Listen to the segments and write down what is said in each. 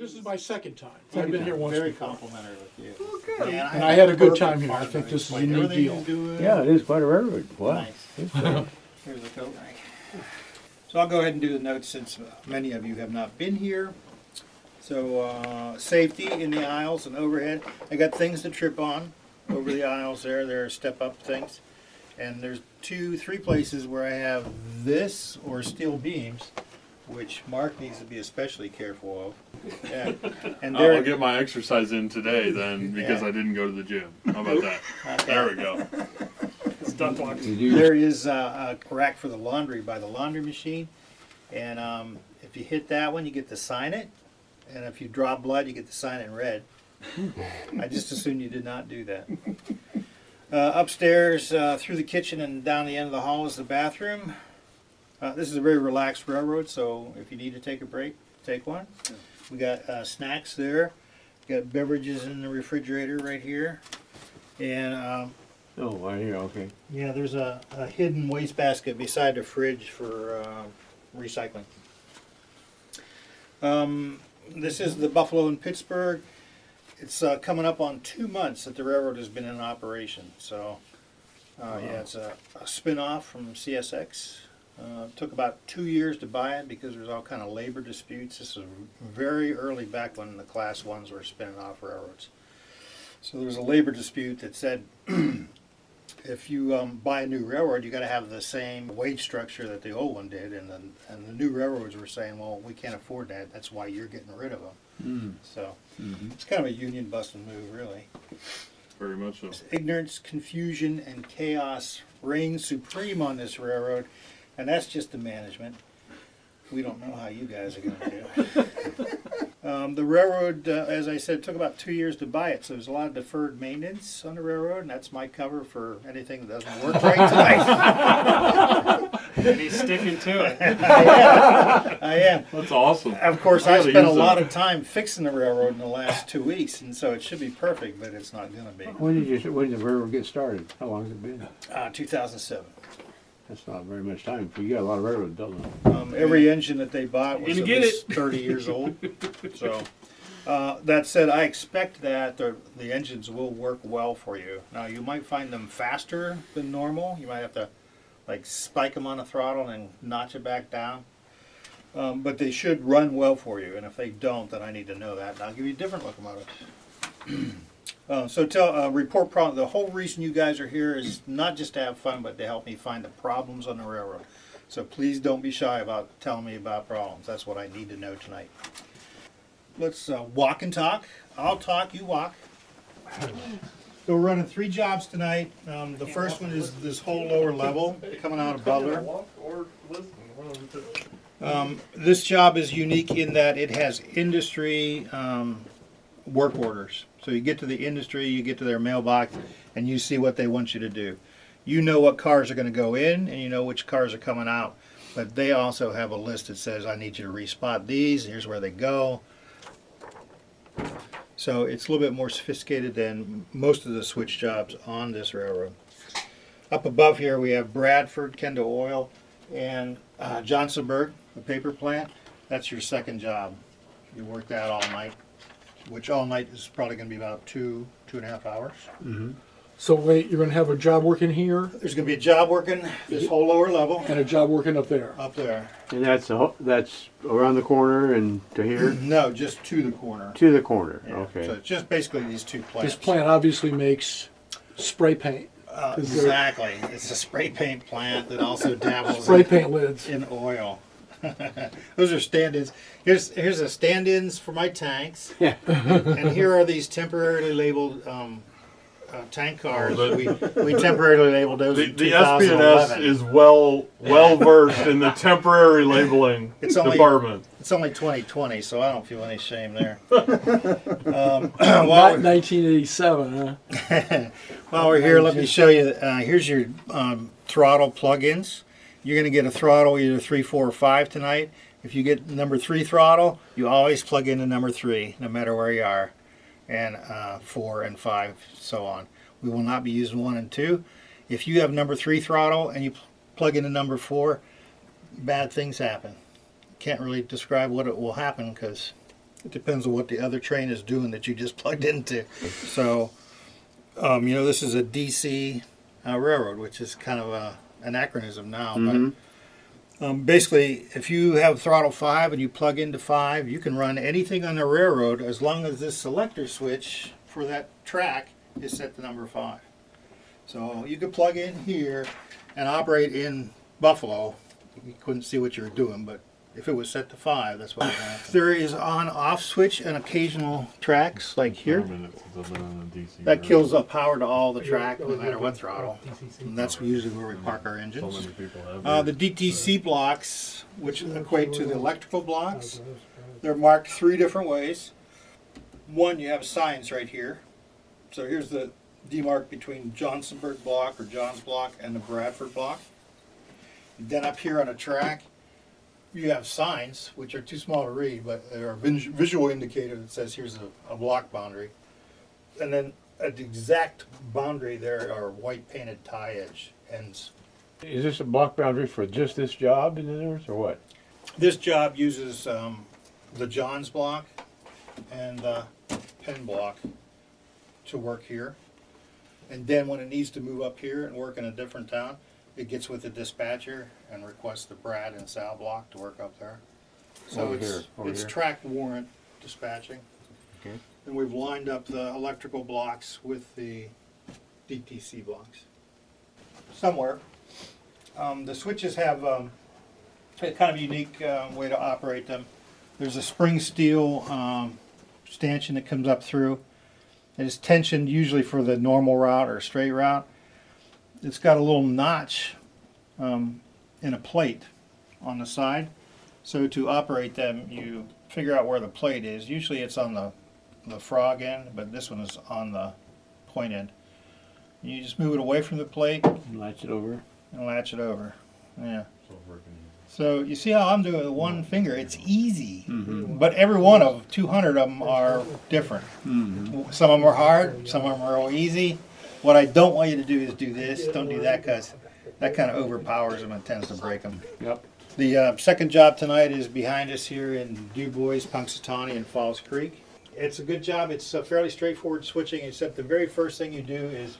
This is my second time. I've been here once Very before. complimentary with you. Oh, good. And I had a good time here. I think this is a neat Everything deal. he's doing. Yeah, it is quite a railroad. Wow. Nice. It's great. Here's the coat rack. So I'll go ahead and do the notes since many of you have not been here. So safety in the aisles and overhead. I got things to trip on over the aisles there. There are step up things. And there's 2-3 places where I have this or steel beams, which Mark needs to be especially careful of. Yeah. And I'll get my exercise in today then because Yeah. I didn't go to the gym. How about that? There we go. Stunt walk. There is a rack for the laundry by the laundry machine, and if you hit that one, you get to sign it, and if you draw blood, you get to sign it in red. I just assumed you did not do that. Upstairs, through the kitchen and down the end of the hall is the bathroom. This is a very relaxed railroad, so if you need to take a break, take one. We got snacks there. Got beverages in the refrigerator right here, and Oh, right here, okay. yeah, there's a hidden wastebasket beside the fridge for recycling. This is the Buffalo in Pittsburgh. It's coming up on 2 months that the railroad has been in operation. So, yeah, it's a spin-off from CSX. It took about 2 years to buy it because there's all kind of labor disputes. This is very early back when the Class 1s were spinning off railroads. So there's a labor dispute that said if you buy a new railroad, you got to have the same wage structure that the old one did, and the new railroads were saying, well, we can't afford that. That's why you're getting rid of them. So it's kind of a union busting move, really. Very much so. Ignorance, confusion, and chaos reign supreme on this railroad, and that's just the management. We don't know how you guys are going to do. The railroad, as I said, took about 2 years to buy it, so there's a lot of deferred maintenance on the railroad, and that's my cover for anything that doesn't work right tonight. And he's sticking to it. I am. That's awesome. Of course, I I gotta spent a use lot them. of time fixing the railroad in the last 2 weeks, and so it should be perfect, but it's not going to be. When did the railroad get started? How long has it been? 2007. That's not very much time. You got a lot of railroads, don't you? Every engine that they bought was You at get least 30 years old. So, that said, I expect that the engines will work well for you. Now, you might find them faster than normal. You might have to like spike them on the throttle and notch it back down. But they should run well for you. And if they don't, then I need to know that. And I'll give you a different locomotive. Report problem. The whole reason you guys are here is not just to have fun, but to help me find the problems on the railroad. So please don't be shy about telling me about problems. That's what I need to know tonight. Let's walk and talk. I'll talk, you walk. So we're running 3 jobs tonight. The first one is this whole lower level coming out of Butler. Walk or listen. One of the two. This job is unique in that it has industry work orders. So you get to the industry, you get to their mailbox, and you see what they want you to do. You know what cars are going to go in, and you know which cars are coming out. But they also have a list that says, I need you to respot these, here's where they go. So it's a little bit more sophisticated than most of the switch jobs on this railroad. Up above here we have Bradford, Kendall Oil, and Johnsonburg, the paper plant. That's your second job. You work that all night, which all night is probably going to be about 2.5 hours. So wait, you're going to have a job working here There's going to be a job working this whole lower level and a job working up there. up there. And that's around the corner and to here? No, just to the corner. To the corner, Yeah. okay. So it's just basically these two plants. This plant obviously makes spray paint. Exactly. It's a spray paint plant that also dabbles Spray paint lids. in oil. Those are stand-ins. Here's the stand-ins for my tanks. Yeah. And here are these temporarily labeled tank cars. Oh, We temporarily labeled those in The 2011. SPNS is well versed in the temporary labeling It's only- department. It's only 2020, so I don't feel any shame there. Not 1987, huh? While we're here, let me show you. Here's your throttle plugins. You're going to get a throttle either 3, 4, or 5 tonight. If you get number 3 throttle, you always plug into number 3, no matter where you are, and 4 and 5, so on. We will not be using 1 and 2. If you have number 3 throttle and you plug into number 4, bad things happen. Can't really describe what it will happen because It depends on what the other train is doing that you just plugged into. So, you know, this is a DC railroad, which is kind of a anachronism now. But basically, if you have throttle 5 and you plug into 5, you can run anything on the railroad as long as this selector switch for that track is set to number 5. So you could plug in here and operate in Buffalo. You couldn't see what you were doing, but if it was set to 5, that's what would happen. There is on-off switch and occasional tracks like here. That kills the power to all the track, no matter what throttle. And that's usually where we park our engines. The DTC blocks, which equate to the electrical blocks, they're marked 3 different ways. One, you have signs right here. So here's the demarc between Johnsonburg block or John's block and the Bradford block. Then up here on a track, you have signs, which are too small to read, but they're a visual indicator that says here's a block boundary. And then at the exact boundary there are white painted tie edge ends. Is this a block boundary for just this job in other words, or what? This job uses the Johns block and the Penn block to work here. And then when it needs to move up here and work in a different town, it gets with the dispatcher and requests the Brad and Sal block to work up there. So Over it's, here, over it's here. track warrant dispatching. Okay. And we've lined up the electrical blocks with the DTC blocks. Somewhere. The switches have a kind of unique way to operate them. There's a spring steel stanchion that comes up through. It is tensioned usually for the normal route or straight route. It's got a little notch in a plate on the side. So to operate them, you figure out where the plate is. Usually it's on the frog end, but this one is on the point end. You just move it away from the plate Latch it over. and latch it over. Yeah. So you see how I'm doing it with one finger? It's easy, but every one of 200 of them are different. Some of them are hard, some of them are real easy. What I don't want you to do is do this. Don't do that because that kind of overpowers them and tends to break them. Yep. The second job tonight is behind us here in DuBois, Punxsutawney, and Falls Creek. It's a good job. It's fairly straightforward switching, except the very first thing you do is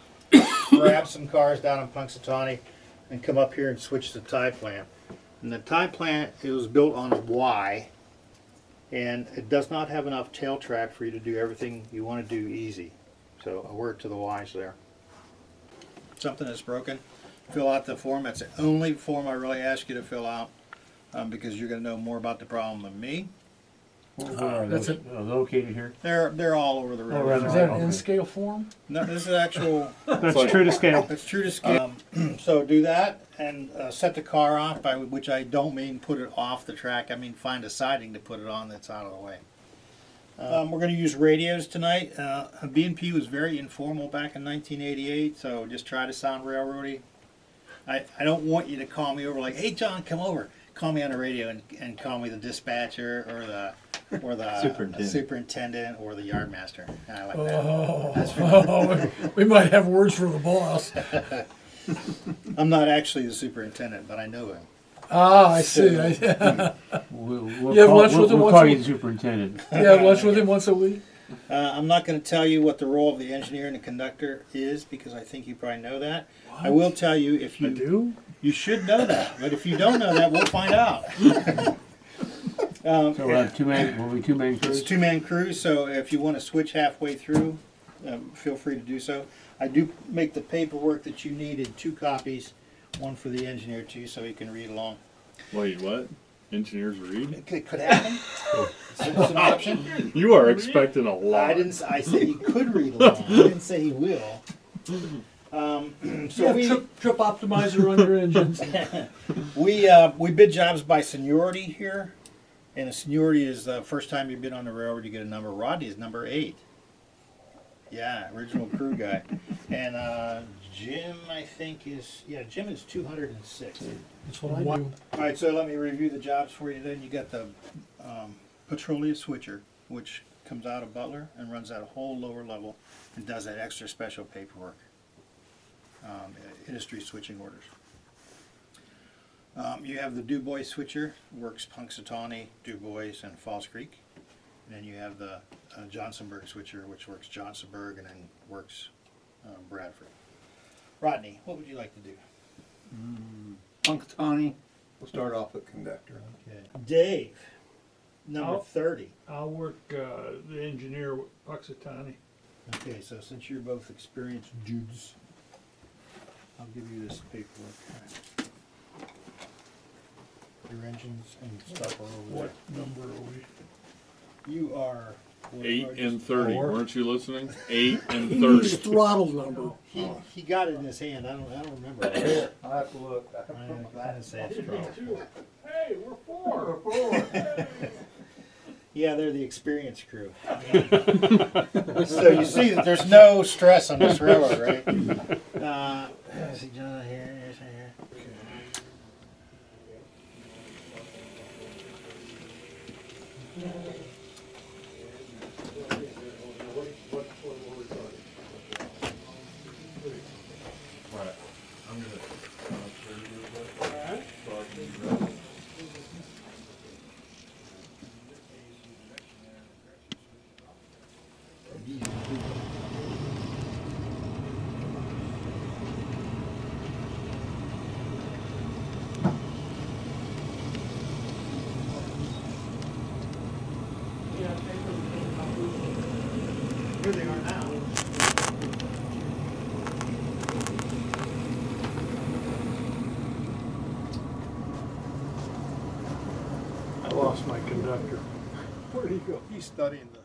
grab some cars down in Punxsutawney and come up here and switch the tie plant. And the tie plant, it was built on a Y, and it does not have enough tail track for you to do everything you want to do easy. So a word to the wise there. Something that's broken, fill out the form. That's the only form I really ask you to fill out because you're going to know more about the problem than me. Where are That's those located here? They're all over the road. around Is the that an Okay. N-scale form? No, this is actual. That's true to scale. It's true to scale. So do that and set the car off, by which I don't mean put it off the track. I mean find a siding to put it on that's out of the way. We're going to use radios tonight. B&P was very informal back in 1988, so just try to sound railroady. I don't want you to call me over like, hey John, come over. Call me on the radio and call me the dispatcher or the superintendent or the yardmaster. I like that. We might have words for the boss. I'm not actually the superintendent, but I know him. Ah, I see. So- We'll You have call, lunch with him we'll once call a you week? the superintendent. You have lunch with him once a week? I'm not going to tell you what the role of the engineer and the conductor is because I think you probably know that. I will tell you if I you do? you should know that, but if you don't know that, we'll find out. So we'll have we'll be two-man It's a crews. two-man crew, so if you want to switch halfway through, feel free to do so. I do make the paperwork that you need in 2 copies, one for the engineer too, so he can read along. Wait, what? Engineers read? It could happen. It's an option. You are expecting a lot. I said he could read along. I didn't say he will. So You we have trip optimizer on your engines. we bid jobs by seniority here, and a seniority is the first time you've been on the railroad you get a number. Rodney is number 8. Yeah, original crew guy, and Jim I think is Jim is 206. That's what I do. All right, so let me review the jobs for you. Then you got the petroleum switcher, which comes out of Butler and runs at a whole lower level and does that extra special paperwork. Industry switching orders. You have the DuBois switcher, works Punxsutawney, DuBois, and Falls Creek. And then you have the Johnsonburg switcher, which works Johnsonburg and then works Bradford. Rodney, what would you like to do? Punxsutawney. We'll start off with conductor. Okay. Dave, number I'll- 30. I'll work the engineer with Puxatawny. Okay, so since you're both experienced dudes, I'll give you this paperwork. Your engines and stuff are over What number are we? there. You are. what 8 are you- and 30. Weren't you listening? 8 and He needs 30. throttle number. He got it in his hand. I don't remember. I'll have to look. I kind of say it's wrong. Hey, we're four. Yeah, they're the experienced crew. So you see that there's no stress on this railroad, right? Let's see, John, here. Right. I'm gonna. Here they are now. I lost my conductor. Where'd he go? He's studying the